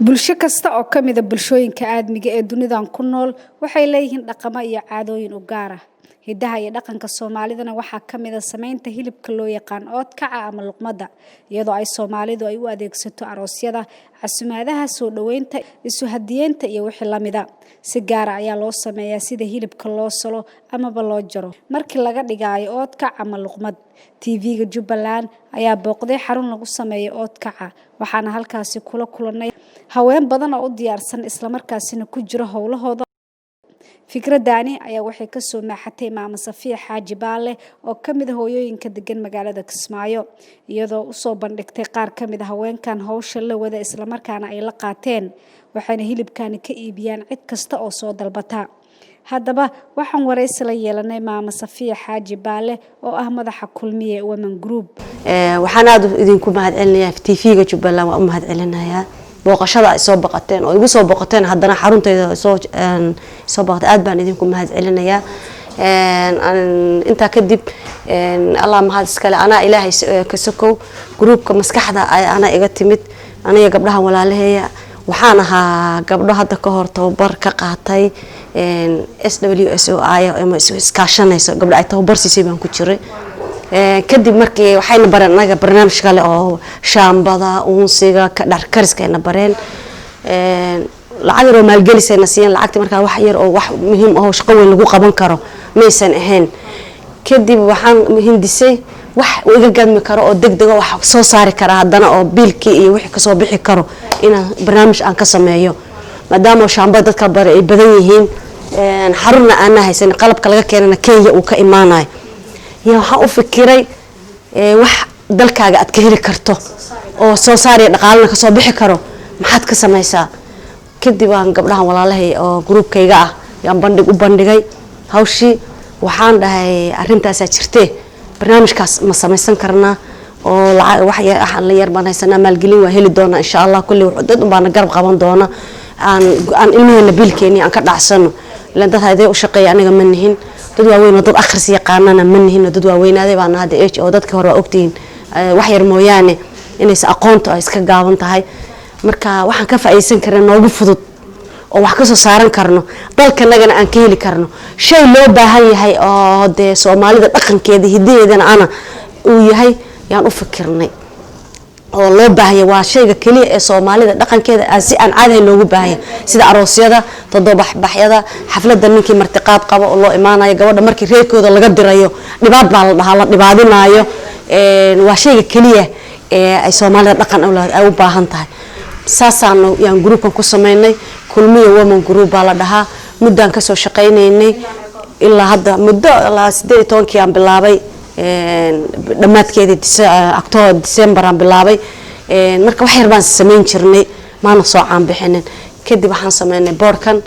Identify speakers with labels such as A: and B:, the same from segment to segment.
A: Bulsho kasta oo ka mid ah bulshooyinka aadmiga ee dunidan ku nool waxay leeyihiin dhaqamo iyo caadooyin u gaar ah. Hidaha iyo dhaqanka Soomaalidana waxaa ka mid ah samaynta hilibka loo yaqaan oodkaca ama luqmadda, iyadoo ay Soomaalidu ay u adeegsato aroosyada, casuumadaha, soo dhaweynta, isu hadiyeynta iyo wixii la mid ah. Si gaar ah ayaa loo sameeyaa sida hilibka loo salo amaba loo jaro markii laga dhigayo oodkac ama luqmad. TV-ga Jubbaland ayaa booqday xarun lagu sameeyo oodkaca, waxaana halkaasi kula kulanay haween badan oo u diyaarsan isla markaasina ku jira howlahooda. Fikradani ayaa waxay ka soo maaxatay Maama Safiya Xaaji Baale oo ka mid ah hooyooyinka degan magaalada Kismaayo, iyadoo u soo bandhigtay qaar ka mid ah haweenkan hawsha la wada isla markaana ay la qaateen, waxayna hilibkani ka iibiyaan cid kasta oo soo dalbata. Haddaba waxaan wareysi la yeelanay Maama Safiya Xaaji Baale oo ah madaxa Kulmiye Women Group.
B: waxaan aad idinku mahadcelinayaa TV-ga Jubbaland, waa u mahadcelinayaa booqashada ay soo baqateen oo igu soo baqateen haddana xaruntayda soo baqatay, aad baan idinku mahadcelinayaa. inta kadib Allah mahad iskale, ana Ilaahay ka sokow groupka maskaxda ay ana iga timid aniga gabdhaha walaalaheeya, waxaan ahaa gabdho hadda ka hor tababar ka qaatay SWSO ama iskaashanayso gabdho ay tababar siisay baan ku jiray. kadib markii waxayna bareen anaga barnaamij kale oo shaambada uunsiga dhar kariska ayna bareen, lacag yar oo maalgelisayna siiyeen. lacagtii markaa wax yar oo wax muhiim ah oo shaqo weyn lagu qaban karo maysan ahayn. kadib waxaan hindisay wax iga gadmi karo oo degdeg ah wax soo saari kara haddana oo biilkii iyo wixii ka soo bixi karo inaan barnaamij aan ka sameeyo, maadaama shaambada dadka bare ay badan yihiin, xarunna aan haysan, qalabka laga keenana Kenya uu ka imaanayo. waxaan u fikiray wax dalkaaga aad ka heli karto oo soo saari dhaqaalana ka soo bixi karo maxaad ka samaysaa. kadib aan gabdhahan walaalahay oo groupkayga ah yaan u bandhigay hawshii. waxaan dhahay arintaas jirtee barnaamijkaas ma samaysan karnaa oo wax la yar baan haysanaa, maalgelin waa heli doona insha Allah. kulli dad baan garab qaban doona, aan ilmaheena biilkeeni aan ka dhacsano, ilaan dad haday u shaqeeya aniga ma nihin, dad waaweyn oo dad akhris yaqaanana ma nihin, dad waaweynaade baan hadda oo dadka hore waa ogtihiin wax yar mooyaane inaysa aqoonto ay iska gaaban tahay. marka waxaan ka faa'iideysan karnaa noogu fudud oo wax ka soo saaran karno dalkanagana aan ka heli karno shay loo baahan yahay oo de Soomaalida dhaqankeeda hidaheedana ana uu yahay yaan u fikirnay oo loo baahan waa shayga kaliya ee Soomaalida dhaqankeeda si aan caadi loogu baahan sida aroosyada, todobaxyada, xafladda ninkii martiqaad qabo oo loo imaanayo, gabadha markii reerkooda laga dirayo dhibaad baa la dhahaa, la dhibaadinayo. waa shayga kaliya ee ay Soomaalida dhaqan u baahan tahay. saasaan yaan groupkan ku sameynay, Kulmiye Women Group baa la dhahaa. muddaan ka soo shaqeynaynay ilaa hadda muddo 18 aan bilaabay, dhamaadkeedii October December aan bilaabay. marka wax yar baan sameyn jirnay, maana soo caan bixinin. kadib waxaan sameynay boardkan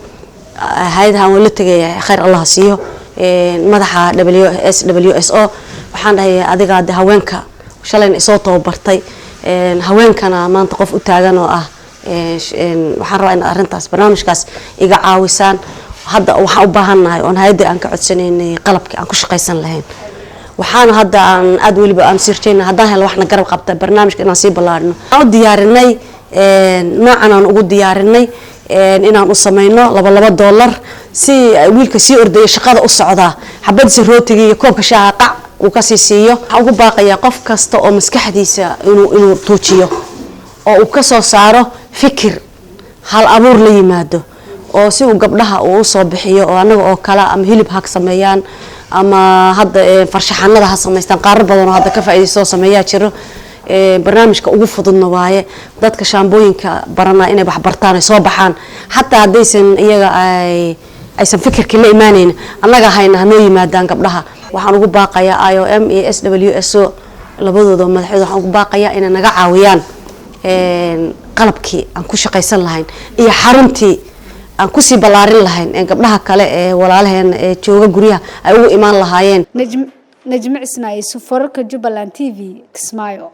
B: hay'adaha wala tagay khayr Allah siiyo, madaxa WSO waxaan dhahay adiga haweenka shalayna soo tababartay, haweenkana maanta qof u taagan oo ah waxaan rabaa in arintaas barnaamijkaas iga caawisaan. hadda waxaan u baahanahay oo hay'adda aan ka codsanaynay qalabkii aan ku shaqeysan lahayn. waxaan hadda aan aad waliba aan sirjeynaa haddaan helo waxna garab qabta barnaamijka inaan sii ballaarino. aan u diyaarinay noocan aan ugu diyaarinay inaan u sameyno $2 si wiilka sii ordaya shaqada u socdaa, xabadiisa rootiga iyo koobka shaaha qac uu ka sii siiyo. waxaan ugu baaqayaa qof kasta oo maskaxdiisa inuu tuujiyo oo uu ka soo saaro fikir hal abuur la yimaado oo si uu gabdhaha uu soo bixiyo oo anaga oo kala ama hilib ha sameeyaan ama hadda farshaxanada ha sameystaan. qaar badan oo hadda ka faa'iideysto sameeyaa jiro. barnaamijka ugu fududna waaye dadka shaambooyinka barana inay wax bartaan ay soo baxaan, hatta hadaysan iyaga aysan fikirka la iimaaneen anaga hayna noo yimaadaan gabdhaha. waxaan ugu baaqayaa IOM iyo SWSO labadooda madaxda, waxaan ugu baaqayaa inay naga caawiyaan qalabkii aan ku shaqeysan lahayn iyo xaruntii aan ku sii ballaarin lahayn ee gabdhaha kale ee walaalaheena ee jooga guryaha ay ugu imaan lahaayeen.
A: Najmi Ismaaciil, Safarka Jubbaland TV, Kismaayo.